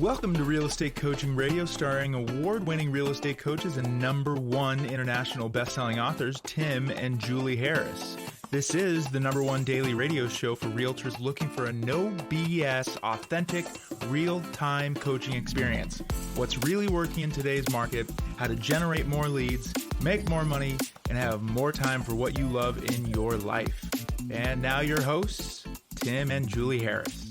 Welcome to Real Estate Coaching Radio, starring award-winning real estate coaches and #1 international best-selling authors, Tim and Julie Harris. This is the #1 daily radio show for realtors looking for a no BS, authentic, real-time coaching experience. What's really working in today's market, how to generate more leads, make more money, and have more time for what you love in your life. And now your hosts, Tim and Julie Harris.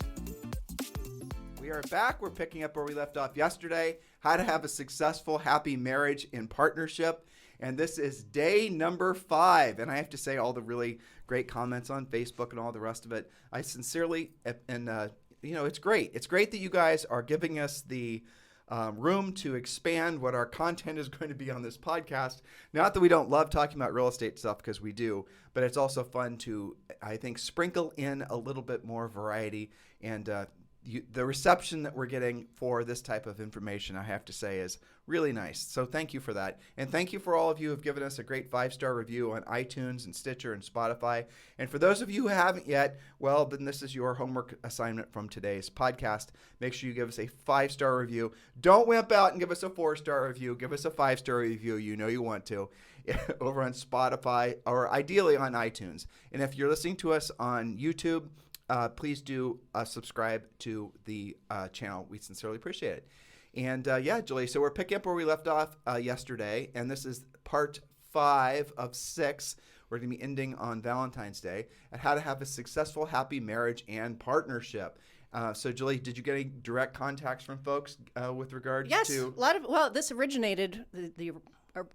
We are back. We're picking up where we left off yesterday. How to have a successful, happy marriage in partnership. And this is day number 5. And I have to say, all the really great comments on Facebook and all the rest of it, I sincerely, and it's great. It's great that you guys are giving us the room to expand what our content is going to be on this podcast. Not that we don't love talking about real estate stuff, because we do, but it's also fun to, I think, sprinkle in a little bit more variety. And the reception that we're getting for this type of information, I have to say, is really nice. So thank you for that. And thank you for all of you who have given us a great 5-star review on iTunes and Stitcher and Spotify. And for those of you who haven't yet, well, then this is your homework assignment from today's podcast. Make sure you give us a 5-star review. Don't wimp out and give us a 4-star review. Give us a 5-star review. You know you want to. Over on Spotify, or ideally on iTunes. And if you're listening to us on YouTube, please do subscribe to the channel. We sincerely appreciate it. And Julie, so we're picking up where we left off yesterday, and this is part 5 of 6. We're going to be ending on Valentine's Day at how to have a successful, happy marriage and partnership. So, Julie, did you get any direct contacts from folks with regards to? Yes, a lot of. Well, this originated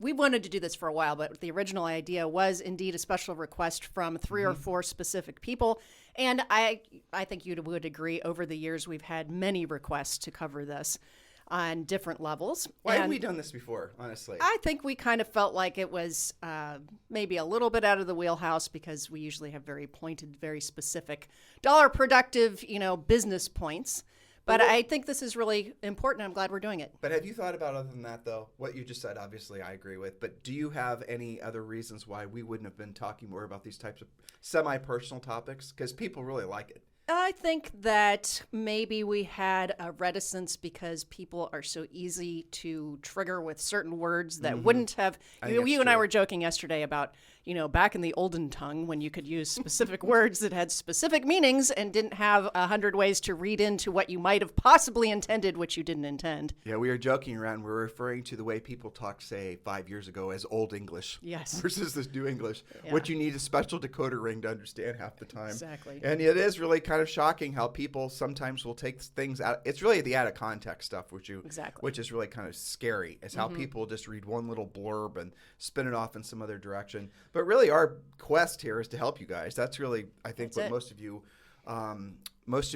we wanted to do this for a while, but the original idea was indeed a special request from 3 or 4 specific people. And I think you would agree, over the years, we've had many requests to cover this on different levels. Why have we done this before, honestly? I think we kind of felt like it was maybe a little bit out of the wheelhouse, because we usually have very pointed, very specific, dollar productive, business points. But I think this is really important. I'm glad we're doing it. But have you thought about, other than that, though, what you just said, obviously I agree with, but do you have any other reasons why we wouldn't have been talking more about these types of semi-personal topics? Because people really like it. I think that maybe we had a reticence because people are so easy to trigger with certain words that wouldn't have. You and I were joking yesterday about, back in the olden tongue, when you could use specific words that had specific meanings and didn't have 100 ways to read into what you might have possibly intended, which you didn't intend. Yeah, we were joking around. We're referring to the way people talked, say, 5 years ago as Old English. Yes. Versus this New English. Yeah. What you need a special decoder ring to understand half the time. Exactly. And it is really kind of shocking how people sometimes will take things out. It's really the out of context stuff, which is really kind of scary. Is how people just read one little blurb and spin it off in some other direction. But really, our quest here is to help you guys. That's really, I think, what most of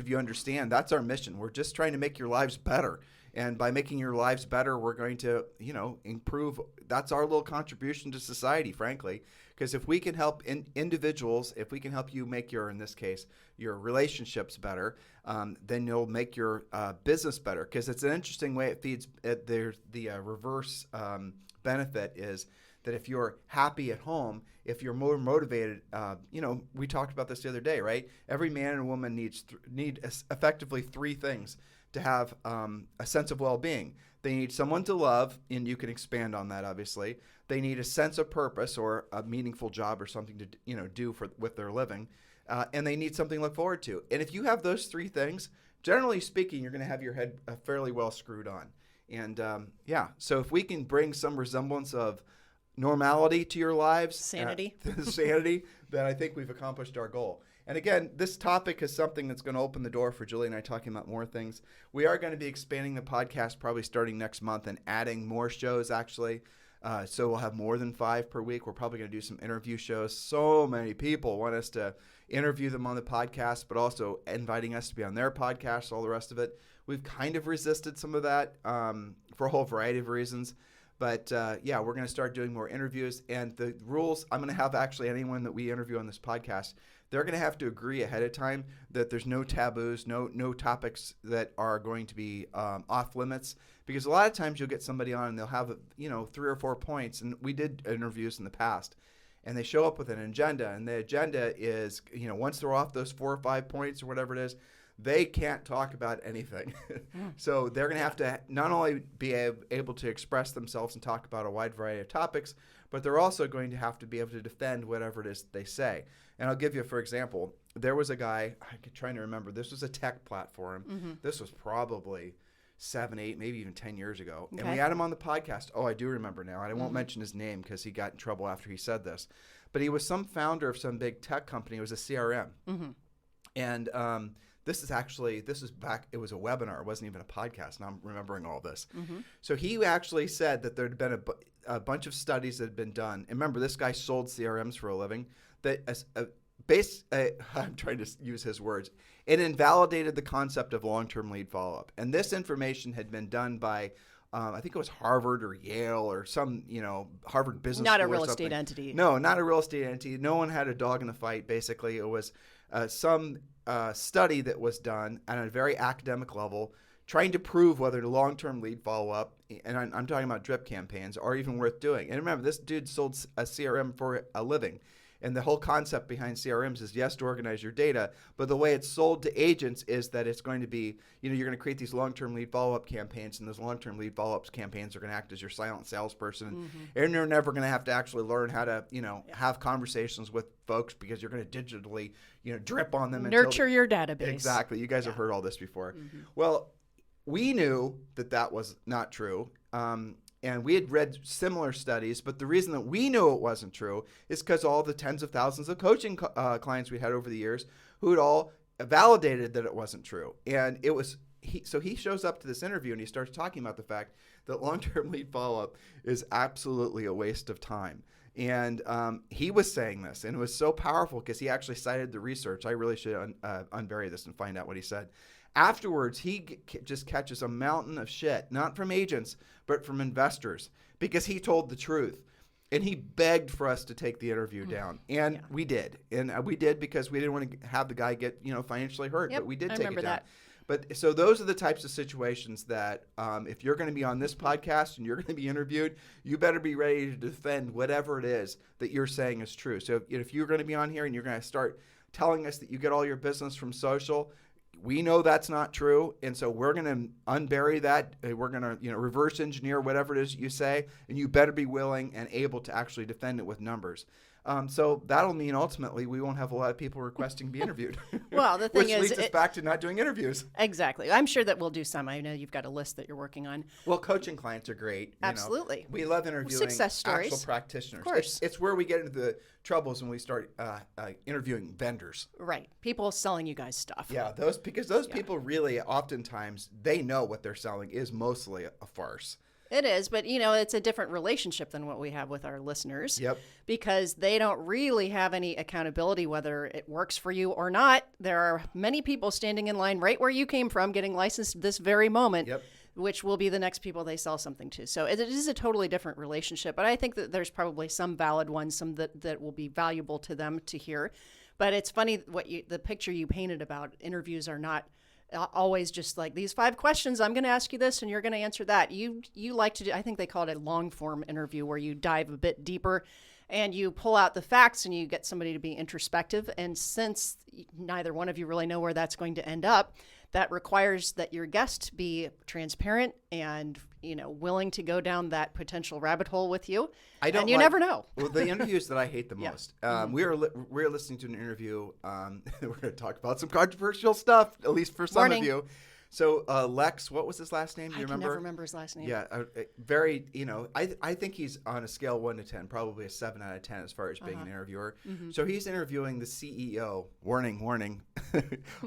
you understand. That's our mission. We're just trying to make your lives better. And by making your lives better, we're going to, improve. That's our little contribution to society, frankly. Because if we can help individuals, if we can help you make in this case, your relationships better, then you'll make your business better. Because it's an interesting way it feeds. The reverse benefit is that if you're happy at home, if you're more motivated, we talked about this the other day, right? Every man and woman need effectively 3 things to have a sense of well-being. They need someone to love, and you can expand on that, obviously. They need a sense of purpose, or a meaningful job, or something to do with their living, and they need something to look forward to. And if you have those 3 things, generally speaking, you're going to have your head fairly well screwed on. And so if we can bring some resemblance of normality to your lives, sanity, then I think we've accomplished our goal. And again, this topic is something that's going to open the door for Julie and I talking about more things. We are going to be expanding the podcast probably starting next month and adding more shows, actually. So we'll have more than 5 per week. We're probably going to do some interview shows. So many people want us to interview them on the podcast, but also inviting us to be on their podcast, all the rest of it. We've kind of resisted some of that for a whole variety of reasons. But we're going to start doing more interviews. And the rules, I'm going to have actually anyone that we interview on this podcast, they're going to have to agree ahead of time that there's no taboos, no topics that are going to be off limits. Because a lot of times you'll get somebody on and they'll have 3 or 4 points. And we did interviews in the past. And they show up with an agenda. And the agenda is, once they're off those 4 or 5 points or whatever it is, they can't talk about anything. So they're going to have to not only be able to express themselves and talk about a wide variety of topics, but they're also going to have to be able to defend whatever it is they say. And I'll give you, for example, there was a guy, I'm trying to remember, this was a tech platform. This was probably 7, 8, maybe even 10 years ago. Okay. And we had him on the podcast. Oh, I do remember now. I won't mention his name because he got in trouble after he said this. But he was some founder of some big tech company. It was a CRM. And this is back, it was a webinar. It wasn't even a podcast. Now I'm remembering all this. So he actually said that there had been a bunch of studies that had been done. And remember, this guy sold CRMs for a living. That I'm trying to use his words. It invalidated the concept of long-term lead follow-up. And this information had been done by, I think it was Harvard or Yale or some, Harvard Business School. Not a real estate entity. No, not a real estate entity. No one had a dog in the fight, basically. It was some study that was done at a very academic level trying to prove whether the long-term lead follow-up, and I'm talking about drip campaigns, are even worth doing. And remember, this dude sold a CRM for a living. And the whole concept behind CRMs is, yes, to organize your data, but the way it's sold to agents is that it's going to be, you're going to create these long-term lead follow-up campaigns, and those long-term lead follow-up campaigns are going to act as your silent salesperson. And you're never going to have to actually learn how to, have conversations with folks because you're going to digitally, drip on them. Nurture your database. Exactly. You guys have heard all this before. Well, we knew that was not true. And we had read similar studies, but the reason that we knew it wasn't true is because all the tens of thousands of coaching clients we had over the years who had all validated that it wasn't true. And it was so he shows up to this interview and he starts talking about the fact that long-term lead follow-up is absolutely a waste of time. And he was saying this, and it was so powerful because he actually cited the research. I really should unbury this and find out what he said. Afterwards, he just catches a mountain of shit, not from agents, but from investors, because he told the truth. And he begged for us to take the interview down. And we did. And we did because we didn't want to have the guy get, financially hurt. But we did take it down. That. But so those are the types of situations that if you're going to be on this podcast and you're going to be interviewed, you better be ready to defend whatever it is that you're saying is true. So if you're going to be on here and you're going to start telling us that you get all your business from social, we know that's not true, and so we're going to unbury that. We're going to, reverse engineer whatever it is you say, and you better be willing and able to actually defend it with numbers. So that'll mean ultimately we won't have a lot of people requesting to be interviewed. Well, the thing which is, leads us back to not doing interviews. Exactly. I'm sure that we'll do some. I know you've got a list that you're working on. Well, coaching clients are great. Absolutely. We love interviewing success stories. Actual practitioners. Of course. It's where we get into the troubles when we start interviewing vendors. Right. People selling you guys stuff. Yeah, those people really oftentimes they know what they're selling is mostly a farce. It is, but it's a different relationship than what we have with our listeners. Yep. Because they don't really have any accountability whether it works for you or not. There are many people standing in line right where you came from, getting licensed this very moment, which will be the next people they sell something to. So it is a totally different relationship. But I think that there's probably some valid ones, some that will be valuable to them to hear. But it's funny the picture you painted about interviews are not always just like these 5 questions. I'm going to ask you this and you're going to answer that. You like to do, I think they call it a long form interview where you dive a bit deeper and you pull out the facts and you get somebody to be introspective. And since neither one of you really know where that's going to end up, that requires that your guest be transparent and willing to go down that potential rabbit hole with you. And you never know. Well, the interviews that I hate the most. We're listening to an interview. We're going to talk about some controversial stuff, at least for some of you. So Lex, what was his last name? Do you remember? I can never remember his last name. Yeah, very. I think he's on a scale of 1 to 10, probably a 7 out of 10 as far as being an interviewer. So he's interviewing the CEO. Warning,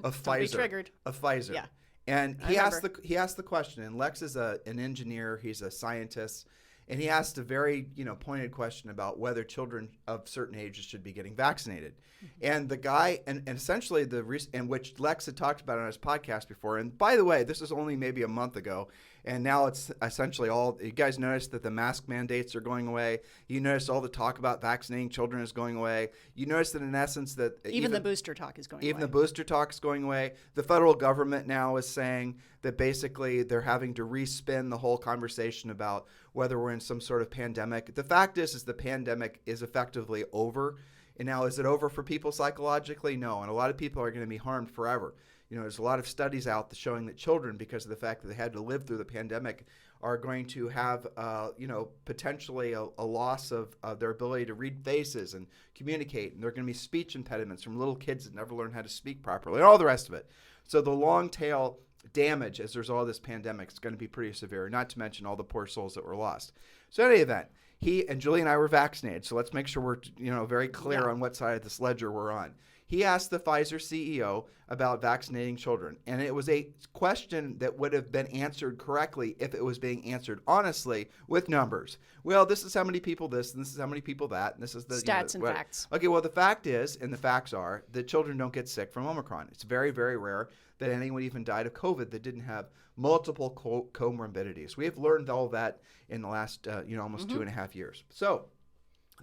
of Pfizer. Don't be triggered. Of Pfizer. Yeah. And he asked the question. And Lex is an engineer. He's a scientist. And he asked a very, pointed question about whether children of certain ages should be getting vaccinated. And the guy, and essentially and which Lex had talked about on his podcast before. And by the way, this is only maybe a month ago. And now it's essentially you guys noticed that the mask mandates are going away. You notice all the talk about vaccinating children is going away. You notice that in essence that even the booster talk is going away. Even the booster talk is going away. The federal government now is saying that basically they're having to respin the whole conversation about whether we're in some sort of pandemic. The fact is the pandemic is effectively over. And now is it over for people psychologically? No. And a lot of people are going to be harmed forever. there's a lot of studies out showing that children, because of the fact that they had to live through the pandemic, are going to have, potentially a loss of their ability to read faces and communicate. And there are going to be speech impediments from little kids that never learn how to speak properly and all the rest of it. So the long tail damage as there's all this pandemic is going to be pretty severe, not to mention all the poor souls that were lost. So in any event, he and Julie and I were vaccinated. So let's make sure we're, very clear on what side of this ledger we're on. He asked the Pfizer CEO about vaccinating children, and it was a question that would have been answered correctly if it was being answered honestly with numbers. Well, this is how many people this, and this is how many people that, and this is the stats and facts. Okay, well, the fact is, and the facts are, that children don't get sick from Omicron. It's very, very rare that anyone even died of COVID that didn't have multiple comorbidities. We have learned all that in the last, almost 2.5 years. So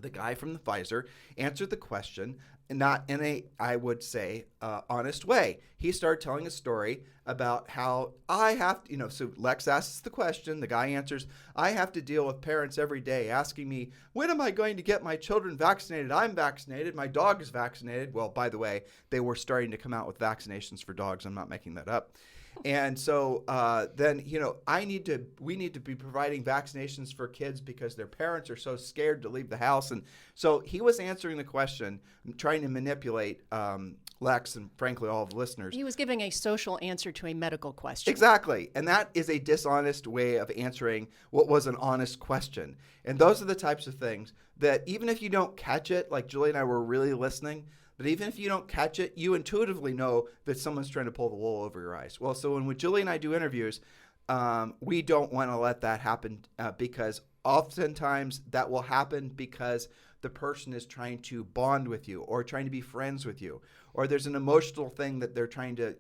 the guy from the Pfizer answered the question not in a, I would say, honest way. He started telling a story about how I have to, so Lex asks the question, the guy answers, I have to deal with parents every day asking me, when am I going to get my children vaccinated? I'm vaccinated. My dog is vaccinated. Well, by the way, they were starting to come out with vaccinations for dogs. I'm not making that up. And so then, we need to be providing vaccinations for kids because their parents are so scared to leave the house. And so he was answering the question, trying to manipulate Lex and, frankly, all of the listeners. He was giving a social answer to a medical question. Exactly. And that is a dishonest way of answering what was an honest question. And those are the types of things that even if you don't catch it, like Julie and I were really listening, but even if you don't catch it, you intuitively know that someone's trying to pull the wool over your eyes. Well, so when Julie and I do interviews, we don't want to let that happen because oftentimes that will happen because the person is trying to bond with you or trying to be friends with you, or there's an emotional thing that they're trying to,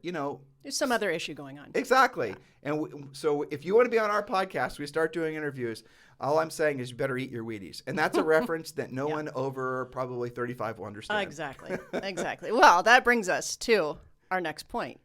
There's some other issue going on. Exactly. Yeah. And so if you want to be on our podcast, we start doing interviews, all I'm saying is you better eat your Wheaties. And that's a reference that no one over probably 35 will understand. Exactly. Well, that brings us to our next point.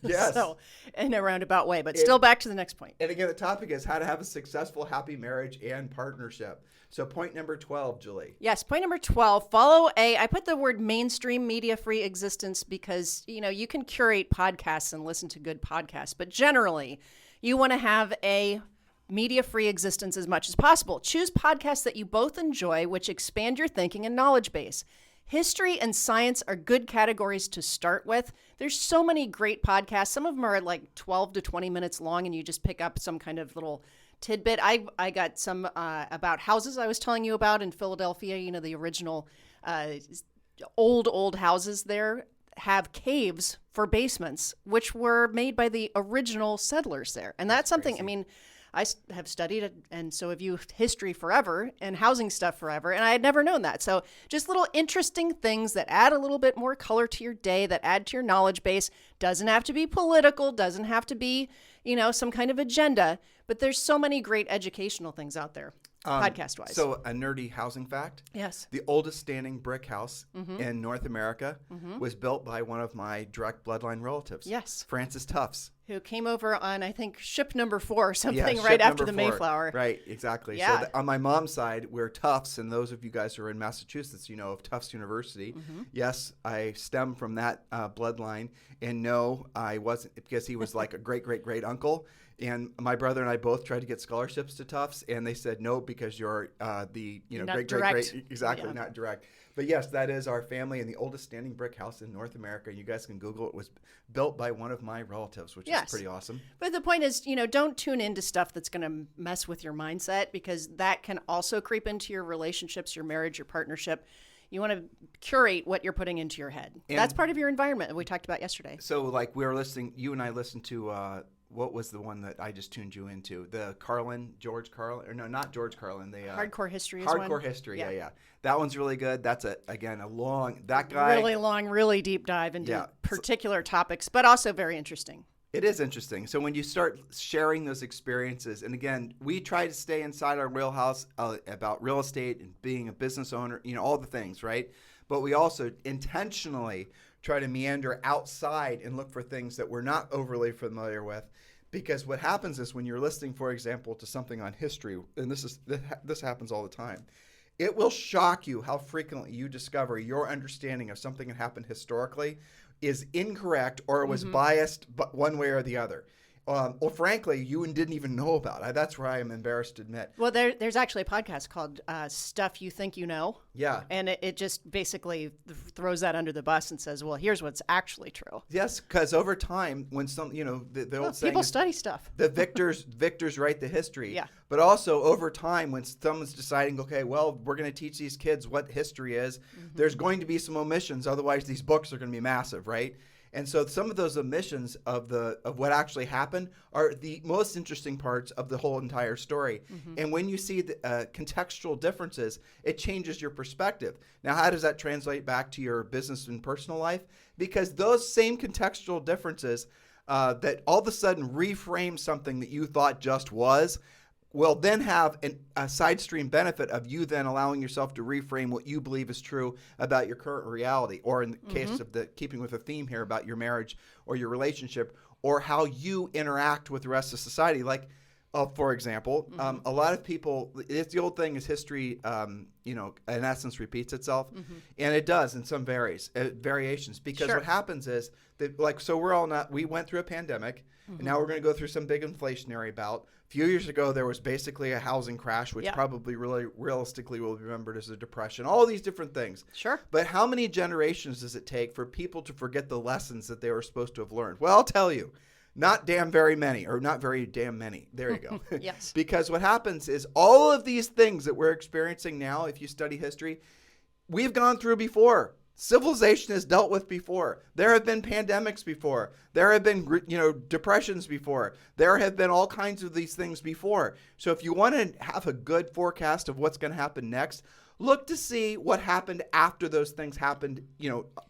Yes. So, in a roundabout way, but still back to the next point. And again, the topic is how to have a successful, happy marriage and partnership. So point number 12, Julie. Yes, point number 12, I put the word mainstream media-free existence because, you can curate podcasts and listen to good podcasts, but generally, you want to have a media-free existence as much as possible. Choose podcasts that you both enjoy, which expand your thinking and knowledge base. History and science are good categories to start with. There's so many great podcasts. Some of them are like 12 to 20 minutes long, and you just pick up some kind of little tidbit. I got some about houses I was telling you about in Philadelphia. The original old houses there have caves for basements, which were made by the original settlers there. And that's something, crazy. I have studied it, and so have you, history forever and housing stuff forever, and I had never known that. So just little interesting things that add a little bit more color to your day, that add to your knowledge base. Doesn't have to be political, doesn't have to be, some kind of agenda, but there's so many great educational things out there, podcast-wise. So a nerdy housing fact. Yes. The oldest standing brick house in North America was built by one of my direct bloodline relatives. Yes. Francis Tufts. Who came over on, I think, ship number 4 or something, Yeah, right ship after the number 4. Mayflower. Right, exactly. Yeah. So on my mom's side, we're Tufts, and those of you guys who are in Massachusetts, you know of Tufts University. Yes, I stem from that bloodline, and no, I wasn't, because he was like a great uncle. And my brother and I both tried to get scholarships to Tufts, and they said no because you're Not great, exactly, not direct. But yes, that is our family, and the oldest standing brick house in North America. You guys can Google it. Was built by one of my relatives, which is pretty awesome. But the point is, don't tune into stuff that's going to mess with your mindset, because that can also creep into your relationships, your marriage, your partnership. You want to curate what you're putting into your head. And that's part of your environment that we talked about yesterday. So like we were listening, you and I listened to, what was the one that I just tuned you into? The George Carlin, or no, not George Carlin. The Hardcore History is Hardcore one. History, yeah. That one's really good. That's a long, that guy. Really long, really deep dive into particular topics, but also very interesting. It is interesting. So when you start sharing those experiences, and again, we try to stay inside our wheelhouse about real estate and being a business owner, all the things, right? But we also intentionally try to meander outside and look for things that we're not overly familiar with. Because what happens is when you're listening, for example, to something on history, and this happens all the time, it will shock you how frequently you discover your understanding of something that happened historically is incorrect or was biased one way or the other. Or frankly, you didn't even know about it. That's where I am embarrassed to admit. Well, there's actually a podcast called Stuff You Think You Know. Yeah. And it just basically throws that under the bus and says, well, here's what's actually true. Yes, because over time, when some, the old saying people study stuff. The victors write the history. Yeah. But also over time, when someone's deciding, okay, well, we're going to teach these kids what history is, there's going to be some omissions. Otherwise, these books are going to be massive, right? And so some of those omissions of what actually happened are the most interesting parts of the whole entire story. And when you see the contextual differences, it changes your perspective. Now, how does that translate back to your business and personal life? Because those same contextual differences that all of a sudden reframe something that you thought just was, will then have a side stream benefit of you then allowing yourself to reframe what you believe is true about your current reality, or in the case of keeping with the theme here about your marriage or your relationship, or how you interact with the rest of society. Like, for example, a lot of people, it's the old thing is history, in essence repeats itself. And it does in some variations, because what happens is that, so we went through a pandemic, and now we're going to go through some big inflationary bout. A few years ago, there was basically a housing crash, which probably really realistically will be remembered as a depression, all these different things. Sure. But how many generations does it take for people to forget the lessons that they were supposed to have learned? Well, I'll tell you. Not very many. There you go. Yes. Because what happens is all of these things that we're experiencing now, if you study history, we've gone through before. Civilization has dealt with before. There have been pandemics before. There have been, depressions before. There have been all kinds of these things before. So if you want to have a good forecast of what's going to happen next, look to see what happened after those things happened,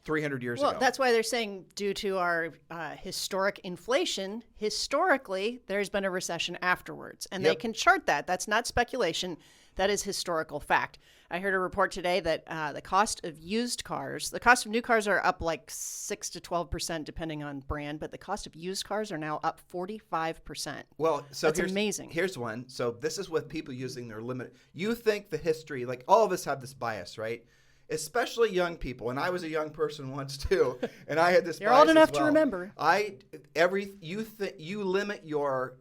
300 years ago. Well, that's why they're saying due to our historic inflation, historically, there's been a recession afterwards. And they can chart that. That's not speculation. That is historical fact. I heard a report today that the cost of used cars, the cost of new cars are up like 6 to 12% depending on brand, but the cost of used cars are now up 45%. Well, so that's amazing. Here's one. So this is what people using their limit. You think the history, like all of us have this bias, right? Especially young people, and I was a young person once too, and I had this. You're bias old enough as well. to remember. You limit your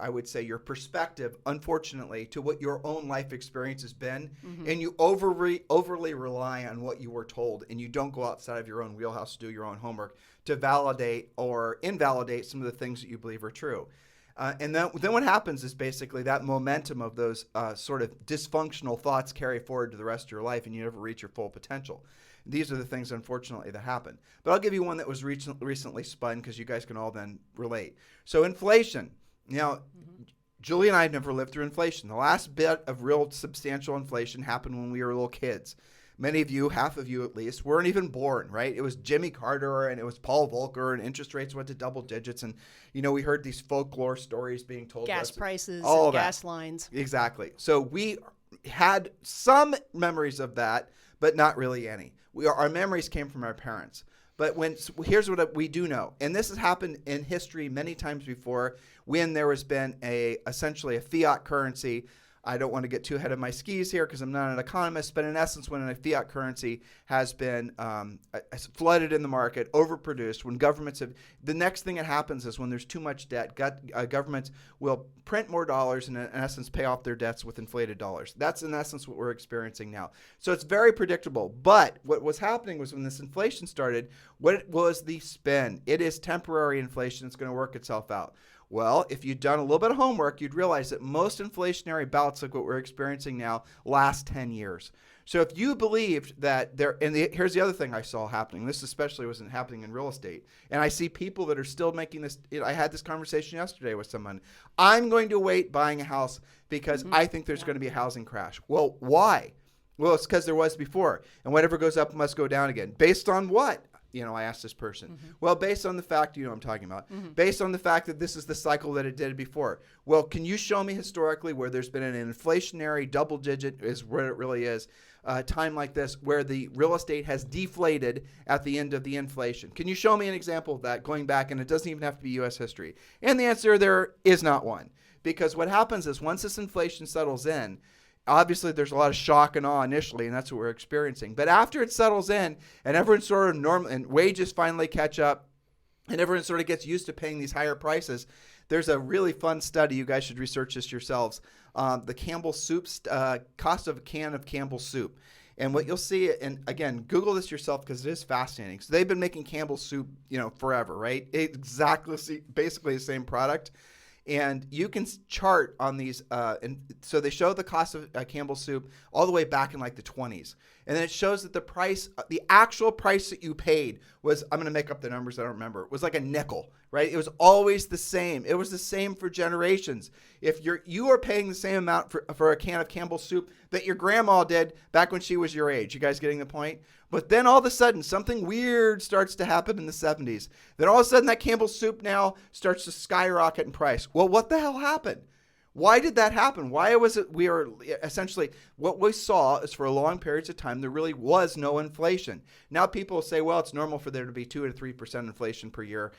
I would say your perspective, unfortunately, to what your own life experience has been, and you overly rely on what you were told, and you don't go outside of your own wheelhouse to do your own homework to validate or invalidate some of the things that you believe are true. And then what happens is basically that momentum of those sort of dysfunctional thoughts carry forward to the rest of your life, and you never reach your full potential. These are the things, unfortunately, that happen. But I'll give you one that was recently spun, because you guys can all then relate. So inflation. Now, Julie and I have never lived through inflation. The last bit of real substantial inflation happened when we were little kids. Many of you, half of you at least, weren't even born, right? It was Jimmy Carter and it was Paul Volcker, and interest rates went to double digits. And, we heard these folklore stories being told. Gas prices, all and gas lines. Exactly. So we had some memories of that, but not really any. Our memories came from our parents. But here's what we do know, and this has happened in history many times before, when there has been essentially a fiat currency. I don't want to get too ahead of my skis here because I'm not an economist, but in essence, when a fiat currency has been flooded in the market, overproduced, when governments have, the next thing that happens is when there's too much debt, governments will print more dollars and in essence pay off their debts with inflated dollars. That's in essence what we're experiencing now. So it's very predictable. But what was happening was when this inflation started, what was the spin? It is temporary inflation. It's going to work itself out. Well, if you'd done a little bit of homework, you'd realize that most inflationary bouts like what we're experiencing now last 10 years. So if you believed that here's the other thing I saw happening. This especially wasn't happening in real estate. And I see people that are still making this. I had this conversation yesterday with someone. I'm going to wait buying a house because I think there's going to be a housing crash. Well, why? Well, it's because there was before. And whatever goes up must go down again. Based on what? I asked this person. Well, based on the fact, what I'm talking about, based on the fact that this is the cycle that it did before. Well, can you show me historically where there's been an inflationary double digit is where it really is, time like this where the real estate has deflated at the end of the inflation? Can you show me an example of that going back? And it doesn't even have to be U.S. history. And the answer there is not one. Because what happens is once this inflation settles in, Obviously, there's a lot of shock and awe initially, and that's what we're experiencing. But after it settles in and everyone's sort of normal and wages finally catch up and everyone sort of gets used to paying these higher prices, there's a really fun study. You guys should research this yourselves. The Campbell soup, cost of a can of Campbell soup. And what you'll see, and again, Google this yourself because it is fascinating. So they've been making Campbell soup, forever, right? Basically the same product. And you can chart on these, and so they show the cost of Campbell soup all the way back in like the 20s. And then it shows that the actual price that you paid was, I'm going to make up the numbers, I don't remember, it was like a nickel, right? It was always the same. It was the same for generations. If you are paying the same amount for a can of Campbell soup that your grandma did back when she was your age. You guys getting the point? But then all of a sudden, something weird starts to happen in the 70s. Then all of a sudden, that Campbell soup now starts to skyrocket in price. Well, what the hell happened? Why did that happen? Why was it essentially, what we saw is for long periods of time, there really was no inflation. Now people say, well, it's normal for there to be 2 to 3% inflation per year,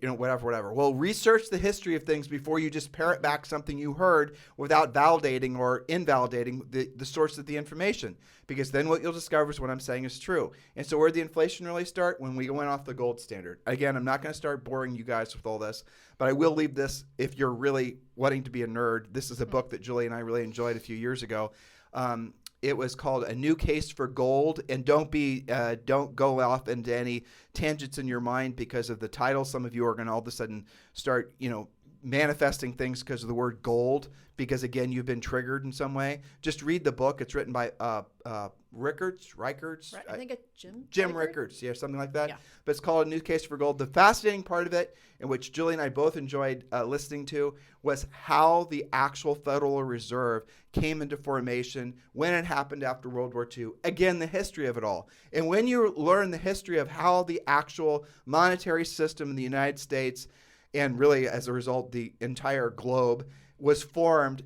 whatever. Well, research the history of things before you just parrot back something you heard without validating or invalidating the source of the information. Because then what you'll discover is what I'm saying is true. And so where did the inflation really start? When we went off the gold standard. Again, I'm not going to start boring you guys with all this, but I will leave this if you're really wanting to be a nerd. This is a book that Julie and I really enjoyed a few years ago. It was called A New Case for Gold, and don't go off into any tangents in your mind because of the title. Some of you are going to all of a sudden start, manifesting things because of the word gold, because again, you've been triggered in some way. Just read the book. It's written by Rickards. Right, I think it's Jim Rickards, something like that. Yeah. But it's called A New Case for Gold. The fascinating part of it, in which Julie and I both enjoyed listening to, was how the actual Federal Reserve came into formation, when it happened after World War II. Again, the history of it all. And when you learn the history of how the actual monetary system in the United States, and really as a result the entire globe, was formed,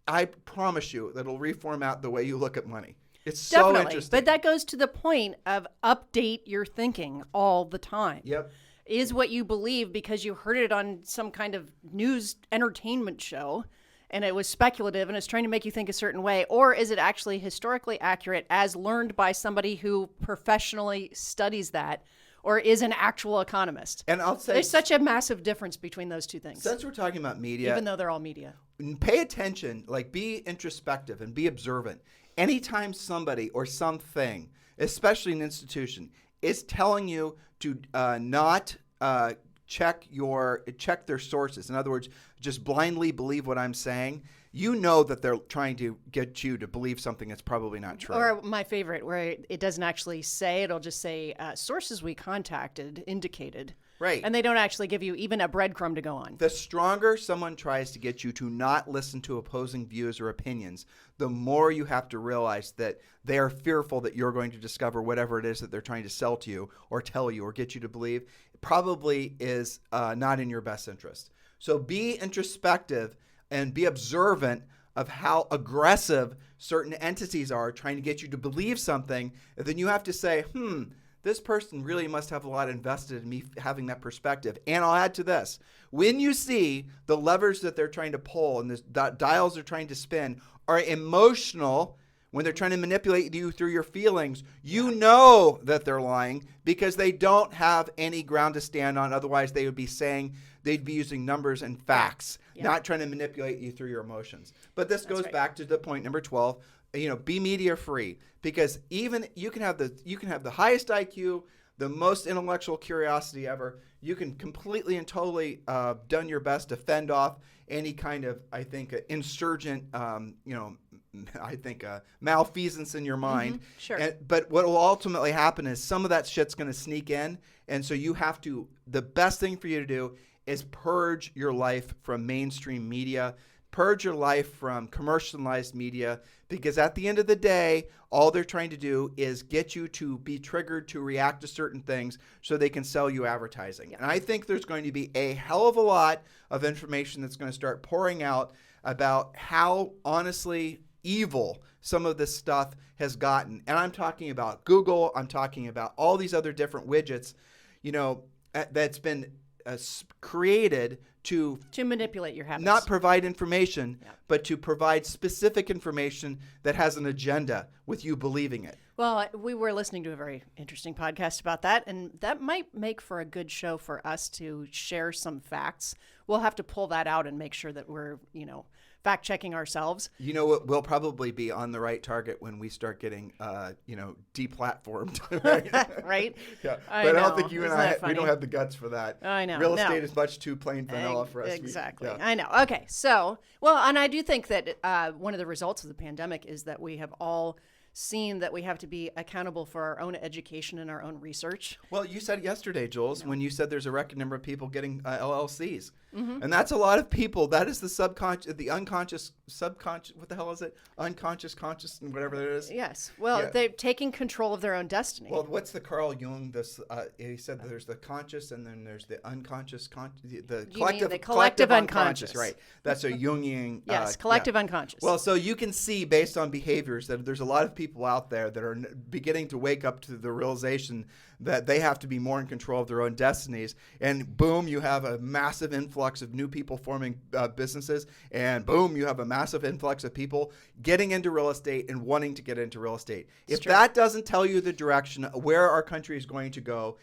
I promise you that it'll reformat the way you look at money. It's so interesting. But that goes to the point of update your thinking all the time. Yep. Is what you believe because you heard it on some kind of news entertainment show and it was speculative and it's trying to make you think a certain way, or is it actually historically accurate as learned by somebody who professionally studies that or is an actual economist? And I'll say there's such a massive difference between those two things. Since we're talking about media, even though they're all media, pay attention, be introspective and be observant. Anytime somebody or something, especially an institution, is telling you to not check their sources, in other words, just blindly believe what I'm saying, you know that they're trying to get you to believe something that's probably not true. Or my favorite, where it doesn't actually say, it'll just say sources we contacted indicated. Right. And they don't actually give you even a breadcrumb to go on. The stronger someone tries to get you to not listen to opposing views or opinions, the more you have to realize that they are fearful that you're going to discover whatever it is that they're trying to sell to you or tell you or get you to believe probably is not in your best interest. So be introspective and be observant of how aggressive certain entities are trying to get you to believe something. And then you have to say, this person really must have a lot invested in me having that perspective. And I'll add to this. When you see the levers that they're trying to pull and the dials they're trying to spin are emotional, when they're trying to manipulate you through your feelings, you know that they're lying because they don't have any ground to stand on. Otherwise, they'd be using numbers and facts, not trying to manipulate you through your emotions. But this goes back to the point number 12. Be media free, because even you can have the highest IQ, the most intellectual curiosity ever. You can completely and totally done your best to fend off any kind of, I think, insurgent, malfeasance in your mind. Mm-hmm. Sure. But what will ultimately happen is some of that shit's going to sneak in, and so the best thing for you to do is purge your life from mainstream media. Purge your life from commercialized media, because at the end of the day, all they're trying to do is get you to be triggered to react to certain things so they can sell you advertising. And I think there's going to be a hell of a lot of information that's going to start pouring out about how honestly evil some of this stuff has gotten. And I'm talking about Google. I'm talking about all these other different widgets, that's been created to manipulate your habits. not provide information, but to provide specific information that has an agenda with you believing it. Well, we were listening to a very interesting podcast about that, and that might make for a good show for us to share some facts. We'll have to pull that out and make sure that we're, fact checking ourselves. We'll probably be on the right target when we start getting, deplatformed. Right? Right? Yeah. But I don't think you and I, we don't have the guts for that. I know. Real estate is much too plain vanilla for us. Exactly. I know. Okay. So, and I do think that one of the results of the pandemic is that we have all seen that we have to be accountable for our own education and our own research. Well, you said yesterday, Jules, when you said there's a record number of people getting LLCs. Mm-hmm. And that's a lot of people. That is the unconscious, subconscious, what the hell is it? Unconscious, conscious, and whatever it is. Yes. Well, they're taking control of their own destiny. Well, what's the Carl Jung? He said that there's the conscious and then there's the unconscious, the collective unconscious. Right. That's a Jungian. Yes, collective unconscious. Well, so you can see based on behaviors that there's a lot of people out there that are beginning to wake up to the realization that they have to be more in control of their own destinies. And boom, you have a massive influx of new people forming businesses. And boom, you have a massive influx of people getting into real estate and wanting to get into real estate. If that doesn't tell you the direction where our country is going to go,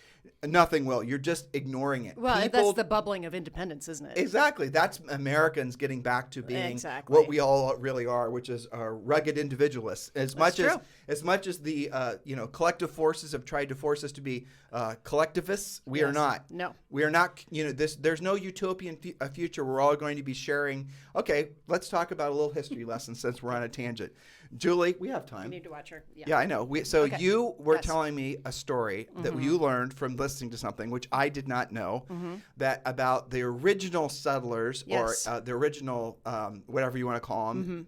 nothing will. You're just ignoring it. Well, that's the bubbling of independence, isn't it? Exactly. That's Americans getting back to being what we all really are, which is rugged individuals. As much as the collective forces have tried to force us to be collectivists, we are not. No, we are not. There's no utopian future. We're all going to be sharing. Okay, let's talk about a little history lesson since we're on a tangent. Julie, we have time. I need to watch her. Yeah, I know. You were telling me a story that you learned from listening to something, which I did not know, that about the original settlers or the original, whatever you want to call them,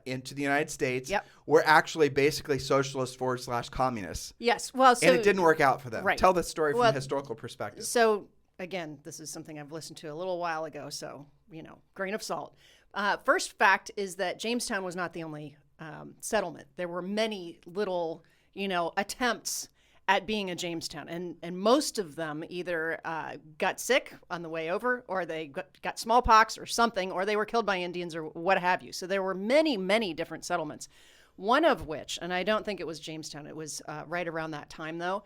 into the United States were actually basically socialists / communists. Yes. Well, and it didn't work out for them. Right. Tell the story from a historical perspective. So, again, this is something I've listened to a little while ago, so, grain of salt. First fact is that Jamestown was not the only settlement. There were many little, attempts at being a Jamestown, and most of them either got sick on the way over, or they got smallpox or something, or they were killed by Indians or what have you. So there were many, many different settlements. One of which, and I don't think it was Jamestown, it was right around that time though,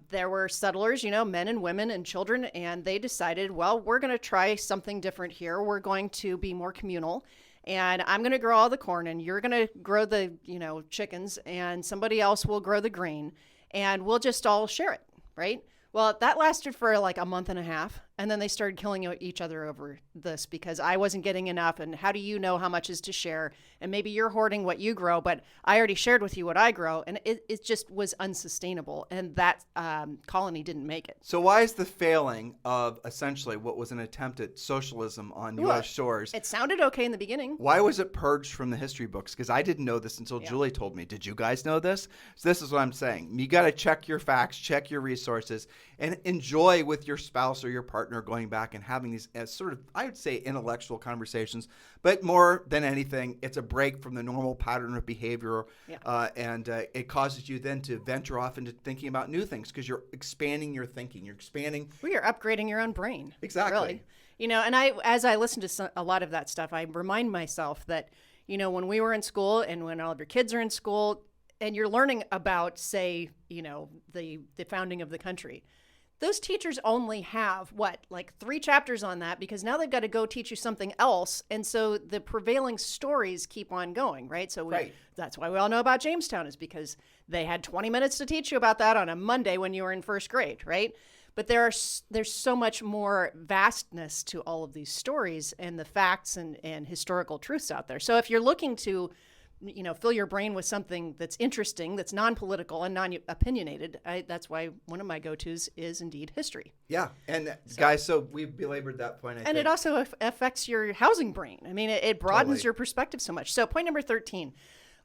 there were settlers, men and women and children, and they decided, well, we're going to try something different here. We're going to be more communal. And I'm going to grow all the corn, and you're going to grow the, chickens, and somebody else will grow the grain, and we'll just all share it, right? Well, that lasted for like a month and a half, and then they started killing each other over this because I wasn't getting enough, and how do you know how much is to share? And maybe you're hoarding what you grow, but I already shared with you what I grow, and it just was unsustainable, and that colony didn't make it. So why is the failing of essentially what was an attempt at socialism on U.S. shores? It sounded okay in the beginning. Why was it purged from the history books? Because I didn't know this until Julie told me. Did you guys know this? So this is what I'm saying. You got to check your facts, check your resources, and enjoy with your spouse or your partner going back and having these sort of, I would say, intellectual conversations. But more than anything, it's a break from the normal pattern of behavior. And it causes you then to venture off into thinking about new things because you're expanding your thinking. You're expanding. Well, you're upgrading your own brain. Exactly. Really. And as I listen to a lot of that stuff, I remind myself that, when we were in school and when all of your kids are in school and you're learning about, say, the founding of the country, those teachers only have, like 3 chapters on that because now they've got to go teach you something else. And so the prevailing stories keep on going, right? So that's why we all know about Jamestown is because they had 20 minutes to teach you about that on a Monday when you were in first grade, right? But there's so much more vastness to all of these stories and the facts and historical truths out there. So if you're looking to fill your brain with something that's interesting, that's non-political and non-opinionated. That's why one of my go-tos is indeed history. Yeah. And guys, so we've belabored that point. I think. It also affects your housing brain. I mean, it broadens your perspective so much. So point number 13,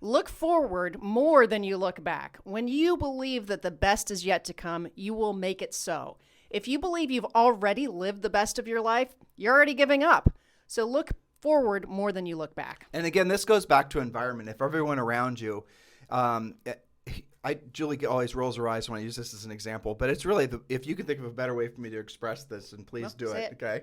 look forward more than you look back. When you believe that the best is yet to come, you will make it so. If you believe you've already lived the best of your life, you're already giving up. So look forward more than you look back. And again, this goes back to environment. If everyone around you, Julie always rolls her eyes when I use this as an example, but it's really, if you can think of a better way for me to express this, and please do it. Okay.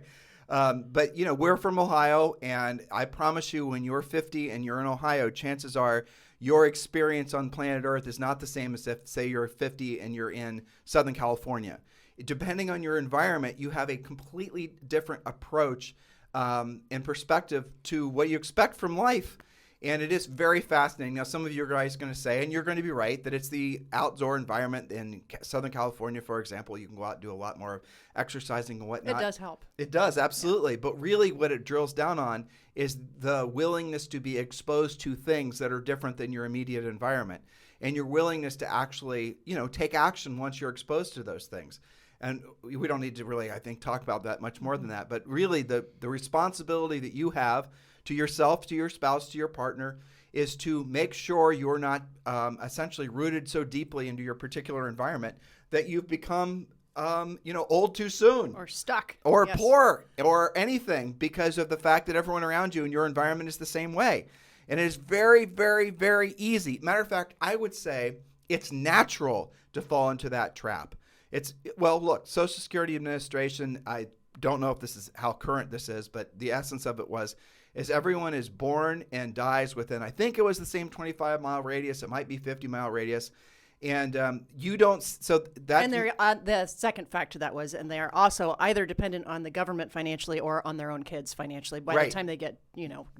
But, we're from Ohio, and I promise you, when you're 50 and you're in Ohio, chances are your experience on planet Earth is not the same as if, say, you're 50 and you're in Southern California. Depending on your environment, you have a completely different approach and perspective to what you expect from life. And it is very fascinating. Now, some of you guys are going to say, and you're going to be right, that it's the outdoor environment in Southern California, for example. You can go out and do a lot more exercising and whatnot. It does help. It does, absolutely. Yeah. But really what it drills down on is the willingness to be exposed to things that are different than your immediate environment, and your willingness to actually, take action once you're exposed to those things. And we don't need to really, I think, talk about that much more than that. But really the responsibility that you have to yourself, to your spouse, to your partner, is to make sure you're not essentially rooted so deeply into your particular environment that you've become, old too soon. Or stuck. Or poor or anything because of the fact that everyone around you in your environment is the same way. And it is very, very, very easy. Matter of fact, I would say it's natural to fall into that trap. Look, Social Security Administration, I don't know if this is how current this is, but the essence of it is everyone is born and dies within, I think it was the same 25-mile radius. It might be 50-mile radius. And you don't, so that. And the second fact to that was, and they are also either dependent on the government financially or on their own kids financially by the time they get,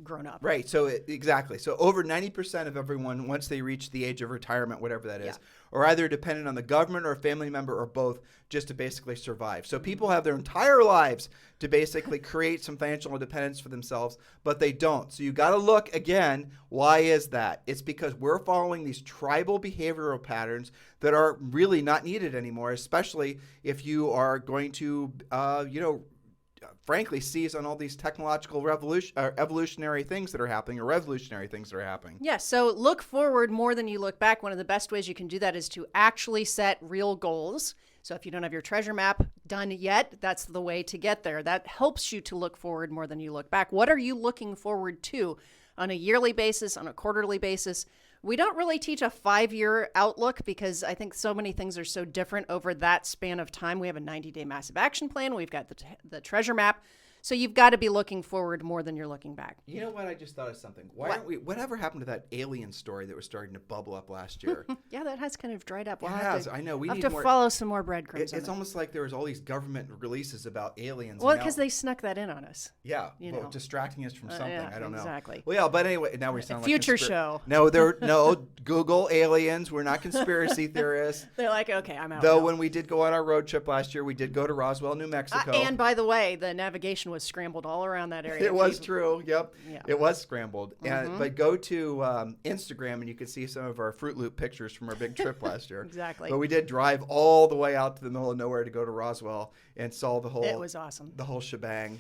grown up. Right. So exactly. So over 90% of everyone, once they reach the age of retirement, whatever that is, are either dependent on the government or a family member or both just to basically survive. So people have their entire lives to basically create some financial independence for themselves, but they don't. So you got to look again, why is that? It's because we're following these tribal behavioral patterns that are really not needed anymore, especially if you are going to, frankly, seize on all these technological evolutionary things that are happening or revolutionary things that are happening. Yeah, so look forward more than you look back. One of the best ways you can do that is to actually set real goals. So if you don't have your treasure map done yet, that's the way to get there. That helps you to look forward more than you look back. What are you looking forward to on a yearly basis, on a quarterly basis? We don't really teach a 5-year outlook because I think so many things are so different over that span of time. We have a 90-day massive action plan. We've got the treasure map. So you've got to be looking forward more than you're looking back. You know what? I just thought of something. Whatever happened to that alien story that was starting to bubble up last year? Yeah, that has kind of dried up. I know. We have need to more. Follow some more breadcrumbs. It's almost like there was all these government releases about aliens. Well, because they snuck that in on us. Yeah, distracting us from something. I don't know. Exactly. Well, yeah, but anyway, now we sound like future show. No, Google aliens. We're not conspiracy theorists. They're like, okay, I'm out. Though when we did go on our road trip last year, we did go to Roswell, New Mexico. And by the way, the navigation was scrambled all around that area. It was true. Yep. Yeah. It was scrambled. But go to Instagram and you can see some of our Fruit Loop pictures from our big trip last year. Exactly. But we did drive all the way out to the middle of nowhere to go to Roswell and saw the whole. It was awesome. The whole shebang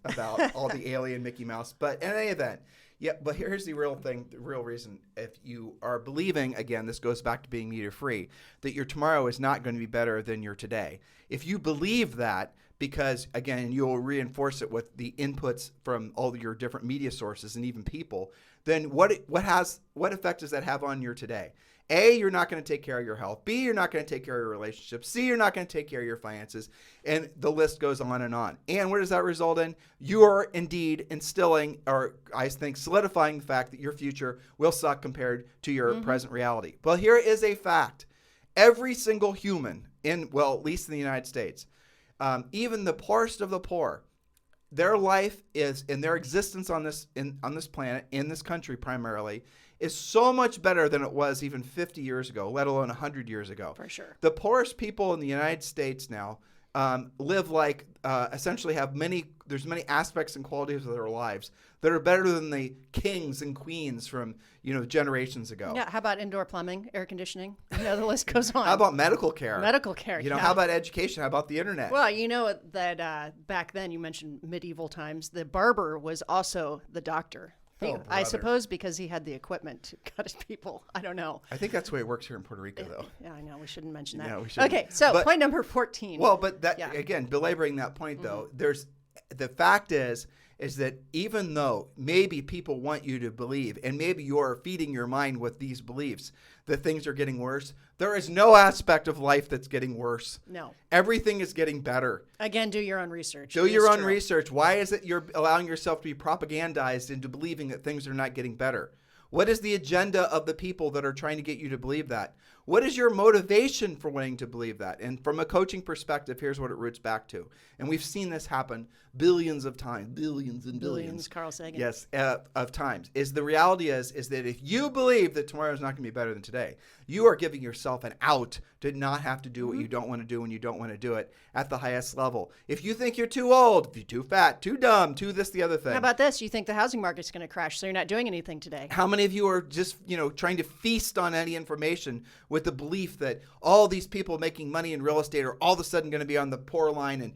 about all the alien Mickey Mouse. But in any event, yeah. But here's the real thing. The real reason, if you are believing, again, this goes back to being media free, that your tomorrow is not going to be better than your today. If you believe that, because, again, you'll reinforce it with the inputs from all your different media sources and even people, then what effect does that have on your today? A, you're not going to take care of your health. B, you're not going to take care of your relationships. C, you're not going to take care of your finances. And the list goes on and on. And what does that result in? You are indeed instilling, or I think solidifying the fact that your future will suck compared to your present reality. Well, here is a fact. Every single human at least in the United States, even the poorest of the poor, their life is, in their existence on this planet, in this country primarily, is so much better than it was even 50 years ago, let alone 100 years ago. For sure. The poorest people in the United States now live like, essentially there's many aspects and qualities of their lives that are better than the kings and queens from, generations ago. Yeah, how about indoor plumbing, air conditioning? The list goes on. How about medical care? Medical care, How about education? How about the internet? Well, that back then, you mentioned medieval times, the barber was also the doctor. I suppose because he had the equipment to cut his people. I don't know. I think that's the way it works here in Puerto Rico, though. Yeah, I know. We shouldn't mention that. No, we shouldn't. Okay, so point number 14. Well, but again, belaboring that point, though, there's the fact is is that even though maybe people want you to believe, and maybe you're feeding your mind with these beliefs that things are getting worse, there is no aspect of life that's getting worse. No. Everything is getting better. Again, do your own research. Do your own research. Why is it you're allowing yourself to be propagandized into believing that things are not getting better? What is the agenda of the people that are trying to get you to believe that? What is your motivation for wanting to believe that? And from a coaching perspective, here's what it roots back to. And we've seen this happen billions of times, billions and billions. Carl Sagan. Yes, of times. The reality is that if you believe that tomorrow is not going to be better than today, you are giving yourself an out to not have to do what you don't want to do when you don't want to do it at the highest level. If you think you're too old, if you're too fat, too dumb, too this, the other thing. How about this? You think the housing market's going to crash, so you're not doing anything today. How many of you are just, trying to feast on any information with the belief that all these people making money in real estate are all of a sudden going to be on the poor line, and,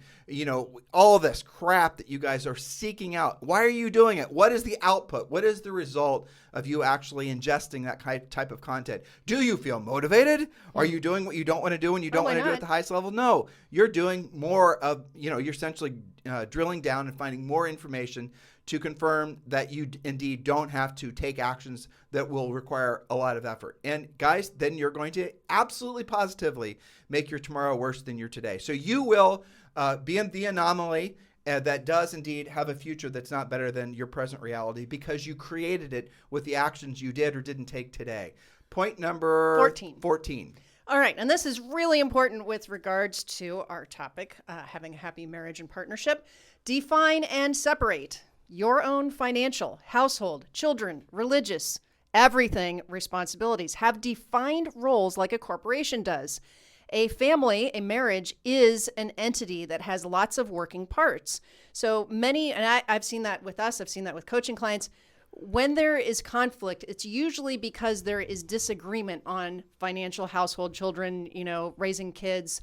all this crap that you guys are seeking out? Why are you doing it? What is the output? What is the result of you actually ingesting that type of content? Do you feel motivated? Are you doing what you don't want to do when you don't want to do it at the highest level? No, you're doing more of, you're essentially drilling down and finding more information to confirm that you indeed don't have to take actions that will require a lot of effort. And guys, then you're going to absolutely positively make your tomorrow worse than your today. So you will be in the anomaly that does indeed have a future that's not better than your present reality, because you created it with the actions you did or didn't take today. Point number 14. All right, and this is really important with regards to our topic, having a happy marriage and partnership. Define and separate your own financial, household, children, religious, everything responsibilities. Have defined roles like a corporation does. A family, a marriage, is an entity that has lots of working parts. So many, and I've seen that with us, I've seen that with coaching clients. When there is conflict, it's usually because there is disagreement on financial, household, children, raising kids,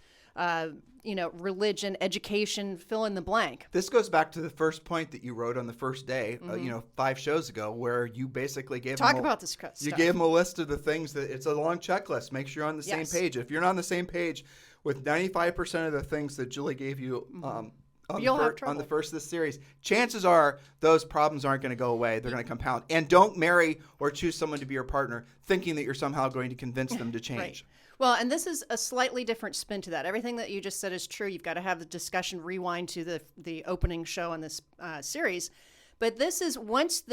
religion, education, fill in the blank. This goes back to the first point that you wrote on the first day, 5 shows ago, where you basically gave about this stuff. You gave them a list of the things that it's a long checklist. Make sure you're on the same page. If you're not on the same page with 95% of the things that Julie gave you on the first of this series, chances are those problems aren't going to go away. They're going to compound. And don't marry or choose someone to be your partner thinking that you're somehow going to convince them to change. Right. Well, and this is a slightly different spin to that. Everything that you just said is true. You've got to have the discussion rewind to the opening show on this series. But this is once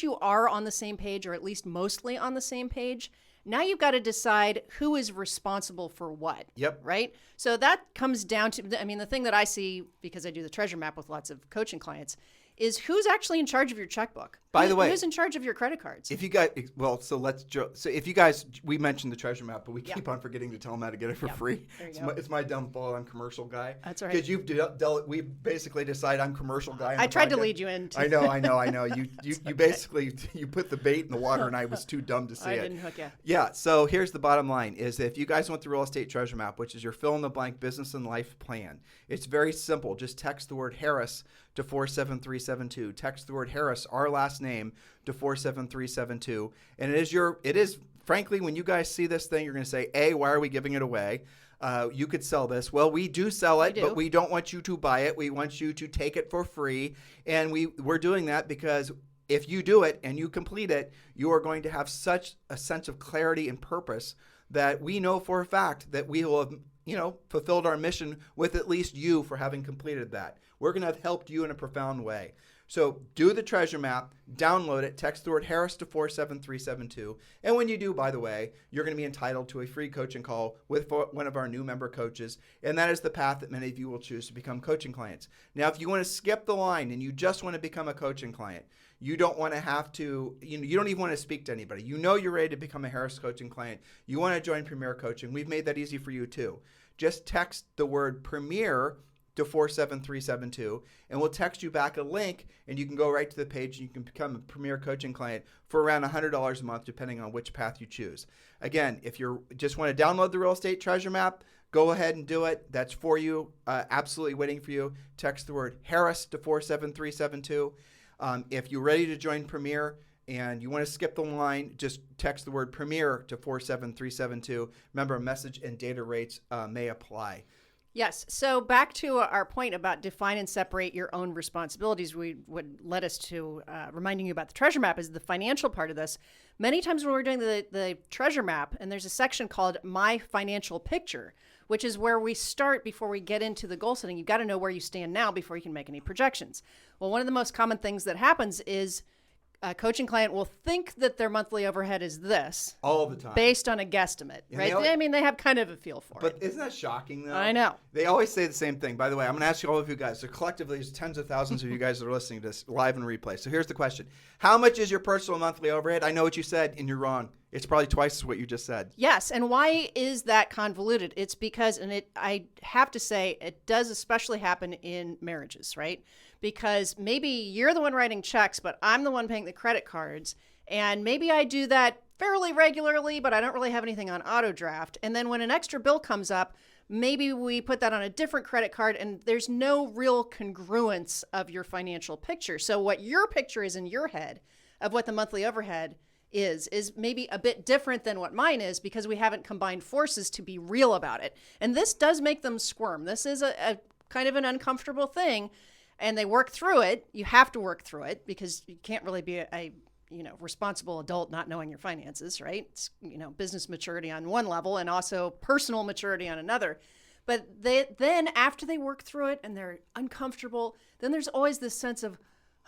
you are on the same page, or at least mostly on the same page, now you've got to decide who is responsible for what. Yep. Right? So that comes down to, the thing that I see, because I do the treasure map with lots of coaching clients, is who's actually in charge of your checkbook. By the way, who's in charge of your credit cards? If you guys, if you guys, we mentioned the treasure map, but we keep on forgetting to tell them how to get it for free. It's my dumb fault. I'm commercial guy. That's all right. Because we basically decide I'm commercial guy. I tried to lead you in. I know. You basically you put the bait in the water, and I was too dumb to say it. I didn't hook you. Yeah. So here's the bottom line: is if you guys want the real estate treasure map, which is your fill in the blank business and life plan, it's very simple. Just text the word Harris to 47372. Text the word Harris, our last name, to 47372. And it is frankly, when you guys see this thing, you're going to say, A, why are we giving it away? You could sell this. Well, we do sell it, but we don't want you to buy it. We want you to take it for free. And we're doing that because if you do it and you complete it, you are going to have such a sense of clarity and purpose that we know for a fact that we will have fulfilled our mission with at least you for having completed that. We're going to have helped you in a profound way. So do the treasure map, download it, text the word Harris to 47372. And when you do, by the way, you're going to be entitled to a free coaching call with one of our new member coaches. And that is the path that many of you will choose to become coaching clients. Now, if you want to skip the line and you just want to become a coaching client, you don't want to have to, you don't even want to speak to anybody. You're ready to become a Harris coaching client. You want to join Premier Coaching. We've made that easy for you too. Just text the word Premier to 47372, and we'll text you back a link, and you can go right to the page and you can become a Premier Coaching client for around $100 a month, depending on which path you choose. Again, if you just want to download the Real Estate Treasure Map, go ahead and do it. That's for you, absolutely waiting for you. Text the word Harris to 47372. If you're ready to join Premier and you want to skip the line, just text the word Premier to 47372. Remember, message and data rates may apply. Yes. So back to our point about define and separate your own responsibilities, we would let us to reminding you about the treasure map is the financial part of this. Many times when we're doing the treasure map, and there's a section called My Financial Picture, which is where we start before we get into the goal setting. You've got to know where you stand now before you can make any projections. Well, one of the most common things that happens is a coaching client will think that their monthly overhead is this all the time based on a guesstimate, And right? I mean, they have kind of a feel for But it. isn't that shocking, though? I know. They always say the same thing. By the way, I'm going to ask you all of you guys. So collectively, there's tens of thousands of you guys that are listening to this live and replay. So here's the question. How much is your personal monthly overhead? I know what you said, and you're wrong. It's probably twice what you just said. Yes, and why is that convoluted? It's because, I have to say, it does especially happen in marriages, right? Because maybe you're the one writing checks, but I'm the one paying the credit cards, and maybe I do that fairly regularly, but I don't really have anything on auto draft. And then when an extra bill comes up, maybe we put that on a different credit card, and there's no real congruence of your financial picture. So what your picture is in your head of what the monthly overhead is maybe a bit different than what mine is because we haven't combined forces to be real about it. And this does make them squirm. This is a kind of an uncomfortable thing, and they work through it. You have to work through it because you can't really be a responsible adult not knowing your finances, right? It's, business maturity on one level and also personal maturity on another. But then after they work through it and they're uncomfortable, then there's always this sense of,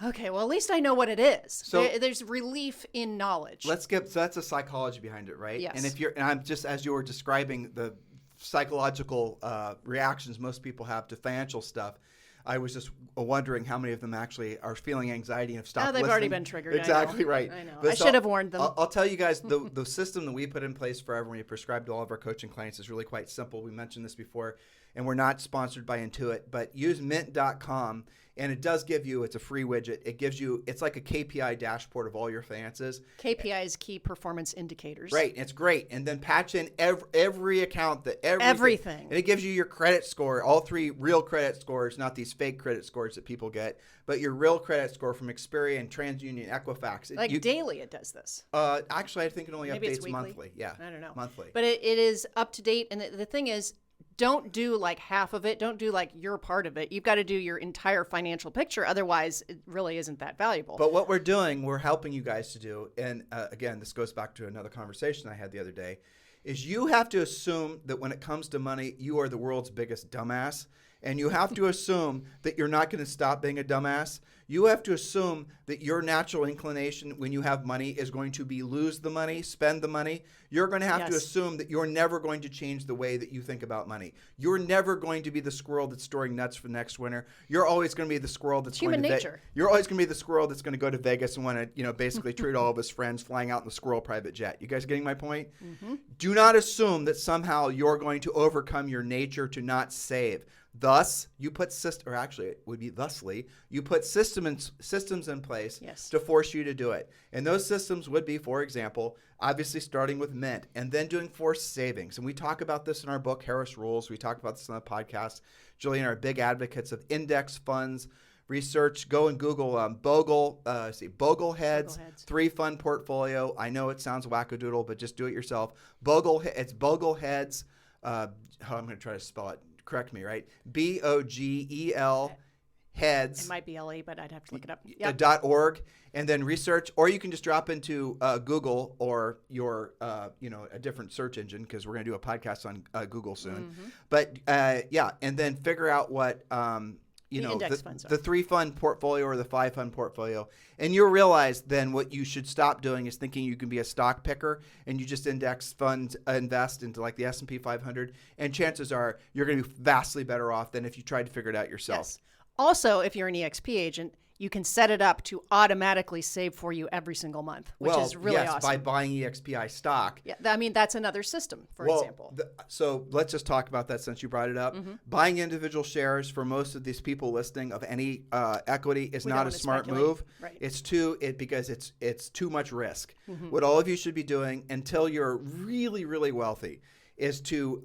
okay, well, at least I know what it is. So there's relief in knowledge. So that's a psychology behind it, right? Yes. And I'm just, as you were describing the psychological reactions most people have to financial stuff, I was just wondering how many of them actually are feeling anxiety and have stopped listening. They've already been triggered. Exactly right. I know. But I should have warned them. I'll tell you guys, the system that we put in place for everyone we prescribe to all of our coaching clients is really quite simple. We mentioned this before, and we're not sponsored by Intuit, but use mint.com. And it does give you, it's a free widget. It gives you, it's like a KPI dashboard of all your finances. KPI is key performance indicators. Right. It's great. And then patch in every account, everything. And it gives you your credit score, all three real credit scores, not these fake credit scores that people get, but your real credit score from Experian, TransUnion, Equifax. Daily it does this. Actually, I think it only updates monthly. Yeah. I don't know. Monthly. But it is up to date. And the thing is, don't do like half of it. Don't do like your part of it. You've got to do your entire financial picture. Otherwise, it really isn't that valuable. But what we're doing, we're helping you guys to do, and again, this goes back to another conversation I had the other day, is you have to assume that when it comes to money, you are the world's biggest dumbass. And you have to assume that you're not going to stop being a dumbass. You have to assume that your natural inclination when you have money is going to be lose the money, spend the money. You're going to have to assume that you're never going to change the way that you think about money. You're never going to be the squirrel that's storing nuts for next winter. You're always going to be the squirrel that's human nature. You're always going to be the squirrel that's going to go to Vegas and want to, basically treat all of his friends flying out in the squirrel private jet. You guys getting my point? Mm-hmm. Do not assume that somehow you're going to overcome your nature to not save. Thus, you put you put systems in place to force you to do it. And those systems would be, for example, obviously starting with Mint and then doing forced savings. And we talk about this in our book, Harris Rules. We talk about this on the podcast. Julie and I are big advocates of index funds. Research, go and Google Bogleheads 3-fund portfolio. I know it sounds wackadoodle, but just do it yourself. It's Bogleheads. I'm going to try to spell it. Correct me, right? BOGEL heads. It might be LE, but I'd have to look it up. .org, and then research, or you can just drop into Google or your a different search engine because we're going to do a podcast on Google soon. Mm-hmm. But and then figure out what the 3-fund portfolio or the 5-fund portfolio, and you'll realize then what you should stop doing is thinking you can be a stock picker and you just invest into like the S&P 500, and chances are you're going to be vastly better off than if you tried to figure it out yourself. Yes. Also, if you're an EXP agent, you can set it up to automatically save for you every single month, which is really awesome. By buying EXPI stock. Yeah, that's another system, for example. So let's just talk about that since you brought it up. Mm-hmm. Buying individual shares for most of these people listening of any equity is not a smart move. Right. Because it's too much risk. Mm-hmm. What all of you should be doing until you're really, really wealthy is to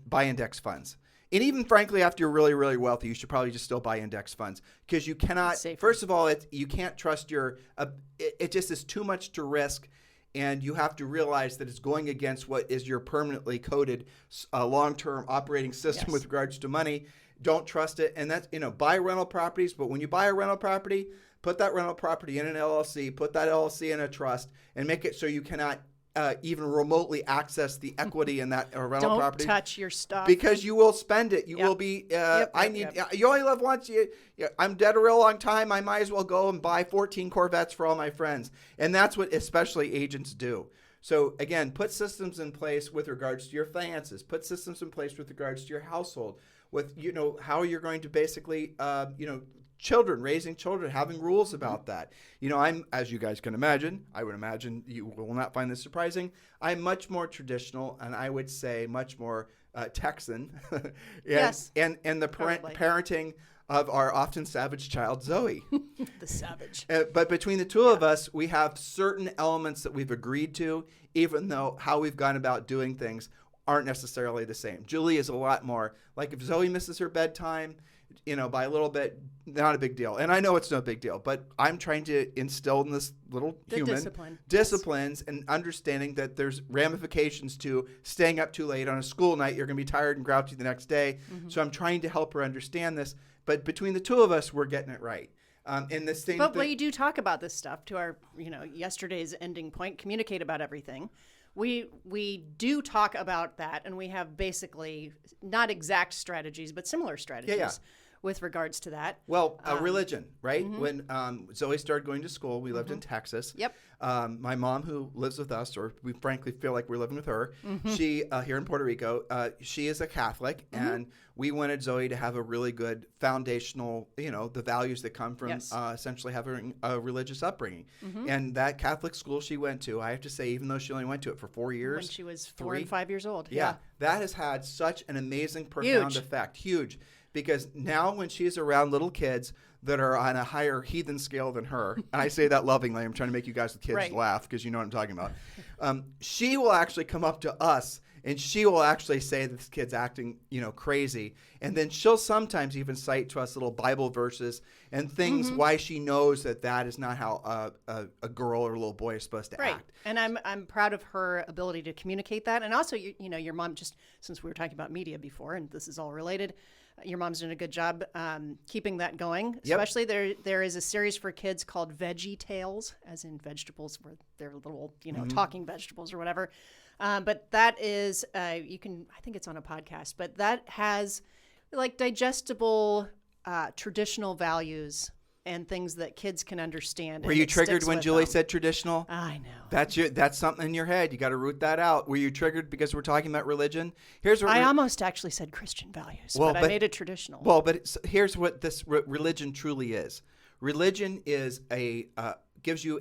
buy index funds. And even frankly, after you're really, really wealthy, you should probably just still buy index funds because you cannot. First of all, you can't trust it just is too much to risk. and you have to realize that it's going against what is your permanently coded long-term operating system with regards to money. Don't trust it. And that's, buy rental properties. But when you buy a rental property, put that rental property in an LLC, put that LLC in a trust, and make it so you cannot even remotely access the equity in that rental property. Don't touch your stuff. Because you will spend it. You will be, you only live once. I'm dead a real long time. I might as well go and buy 14 Corvettes for all my friends. And that's what especially agents do. So again, put systems in place with regards to your finances. Put systems in place with regards to your household, with, how you're going to basically, raising children, having rules about that. I'm, as you guys can imagine, I would imagine you will not find this surprising, I'm much more traditional, and I would say much more Texan. and, Yes. And the parenting of our often savage child, Zoe. The savage. But between the two of us, we have certain elements that we've agreed to, even though how we've gone about doing things aren't necessarily the same. Julie is a lot more, like if Zoe misses her bedtime, by a little bit, not a big deal. And I know it's no big deal, but I'm trying to instill in this little human disciplines and understanding that there's ramifications to staying up too late on a school night. You're going to be tired and grouchy the next day. Mm-hmm. So I'm trying to help her understand this. But between the two of us, we're getting it right. And this thing. But we do talk about this stuff to our, yesterday's ending point, communicate about everything. We do talk about that, and we have basically not exact strategies, but similar strategies with regards to that. Well, religion, right? Mm-hmm. When Zoe started going to school, we lived in Texas. Yep. My mom, who lives with us, or we frankly feel like we're living with her, she here in Puerto Rico, she is a Catholic, and we wanted Zoe to have a really good foundational, the values that come from essentially having a religious upbringing. And that Catholic school she went to, I have to say, even though she only went to it for 4 years. When she was 4 and 5 years old. Yeah. That has had such an amazing, profound effect. Huge. Because now when she's around little kids that are on a higher heathen scale than her, and I say that lovingly, I'm trying to make you guys with kids laugh because you know what I'm talking about. She will actually come up to us and she will actually say this kid's acting, crazy. And then she'll sometimes even cite to us little Bible verses and things why she knows that is not how a girl or a little boy is supposed to act. And I'm proud of her ability to communicate that. And also, your mom, just since we were talking about media before, and this is all related, your mom's doing a good job keeping that going. Especially there is a series for kids called Veggie Tales, as in vegetables, where they're little, talking vegetables or whatever. But that is, I think it's on a podcast, but that has like digestible, traditional values and things that kids can understand. Were you triggered when Julie said traditional? I know. That's something in your head. You got to root that out. Were you triggered because we're talking about religion? I almost actually said Christian values, but I made it traditional. Well, but here's what this religion truly is. Religion is gives you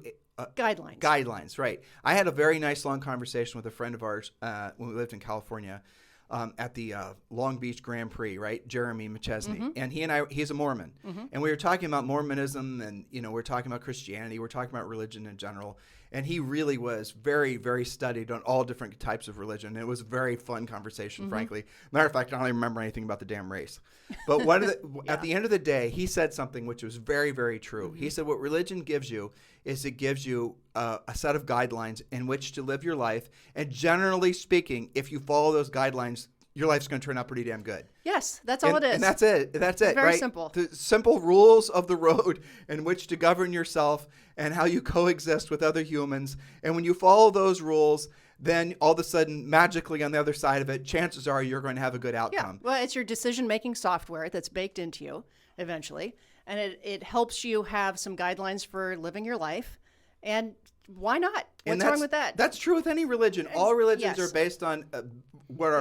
Guidelines, right. I had a very nice long conversation with a friend of ours when we lived in California at the Long Beach Grand Prix, right? Jeremy McChesney. And he's a Mormon. And we were talking about Mormonism and, we're talking about Christianity. We're talking about religion in general. And he really was very, very studied on all different types of religion. And it was a very fun conversation, frankly. Matter of fact, I don't even remember anything about the damn race. But at the end of the day, he said something which was very, very true. He said what religion gives you is it gives you a set of guidelines in which to live your life. And generally speaking, if you follow those guidelines, your life's going to turn out pretty damn good. Yes, that's all it is. And that's it. That's it. Very right? simple. The simple rules of the road in which to govern yourself and how you coexist with other humans. And when you follow those rules, then all of a sudden, magically on the other side of it, chances are you're going to have a good outcome. Yeah. Well, it's your decision-making software that's baked into you eventually. And it helps you have some guidelines for living your life. And why not? What's wrong with that? That's true with any religion. All religions are based on a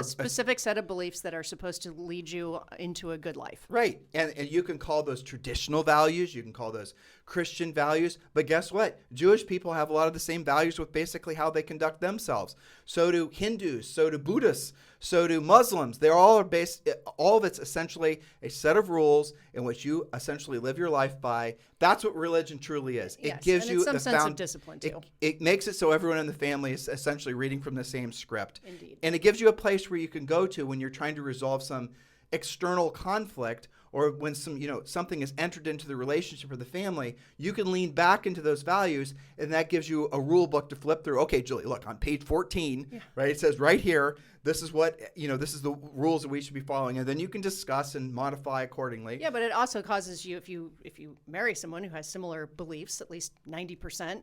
specific set of beliefs that are supposed to lead you into a good life. Right. And you can call those traditional values. You can call those Christian values. But guess what? Jewish people have a lot of the same values with basically how they conduct themselves. So do Hindus. So do Buddhists. So do Muslims. They're all based, all of it's essentially a set of rules in which you essentially live your life by. That's what religion truly is. Yes. It gives you some sense of discipline too. It makes it so everyone in the family is essentially reading from the same script. Indeed. And it gives you a place where you can go to when you're trying to resolve some external conflict or when something is entered into the relationship or the family, you can lean back into those values, and that gives you a rule book to flip through. Okay, Julie, look, on page 14, right? It says right here, this is what, this is the rules that we should be following. And then you can discuss and modify accordingly. Yeah, but it also causes you, if you marry someone who has similar beliefs, at least 90%,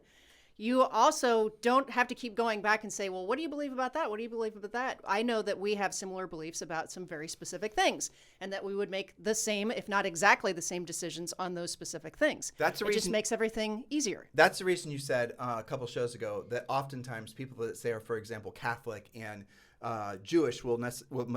you also don't have to keep going back and say, well, what do you believe about that? What do you believe about that? I know that we have similar beliefs about some very specific things, and that we would make the same, if not exactly the same decisions on those specific things. That's the reason. It just makes everything easier. That's the reason you said a couple shows ago that oftentimes people that say are, for example, Catholic and Jewish will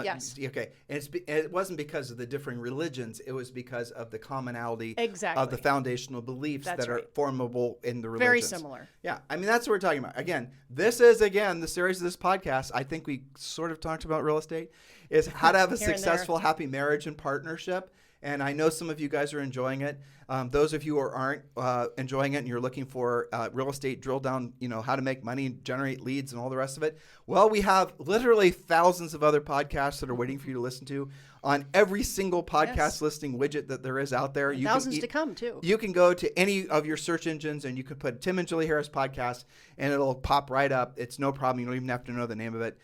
yes. Okay, and it wasn't because of the differing religions. It was because of the commonality exactly. of the foundational beliefs that's that right. are formable in the religions. Very similar. Yeah, I mean, that's what we're talking about. Again, this is, the series of this podcast. I think we sort of talked about real estate, is how to have a successful, happy marriage and partnership. And I know some of you guys are enjoying it. Those of you who aren't enjoying it and you're looking for real estate drill down, how to make money, generate leads and all the rest of it. Well, we have literally thousands of other podcasts that are waiting for you to listen to on every single podcast listing widget that there is out there. And thousands to come, too. You can go to any of your search engines and you can put Tim and Julie Harris podcast and it'll pop right up. It's no problem. You don't even have to know the name of it.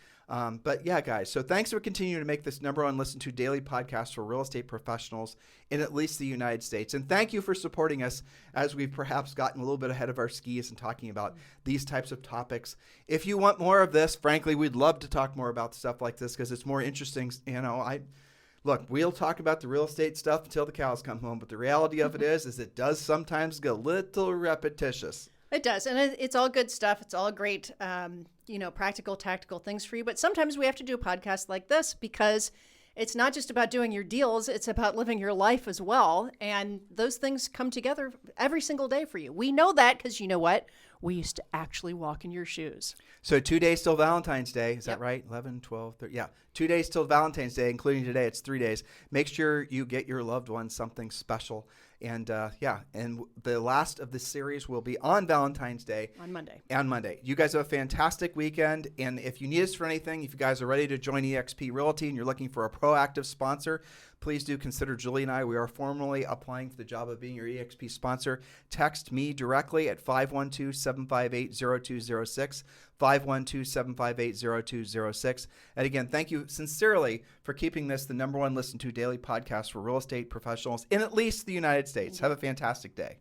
But yeah, guys, so thanks for continuing to make this #1 listened to daily podcast for real estate professionals in at least the United States. And thank you for supporting us as we've perhaps gotten a little bit ahead of our skis and talking about these types of topics. If you want more of this, frankly, we'd love to talk more about stuff like this because it's more interesting. Look, we'll talk about the real estate stuff until the cows come home. But the reality of it is it does sometimes get a little repetitious. It does. And it's all good stuff. It's all great, practical, tactical things for you. But sometimes we have to do a podcast like this because it's not just about doing your deals. It's about living your life as well. And those things come together every single day for you. We know that because you know what? We used to actually walk in your shoes. So 2 days till Valentine's Day. Is Yep. that right? 11, 12, 13. Yeah. 2 days till Valentine's Day, including today. It's 3 days. Make sure you get your loved one something special. And and the last of this series will be on Valentine's Day. On Monday. You guys have a fantastic weekend. And if you need us for anything, if you guys are ready to join eXp Realty and you're looking for a proactive sponsor, please do consider Julie and I. We are formally applying for the job of being your eXp sponsor. Text me directly at 512-758-0206, 512-758-0206. And again, thank you sincerely for keeping this the #1 listened to daily podcast for real estate professionals in at least the United States. Have a fantastic day.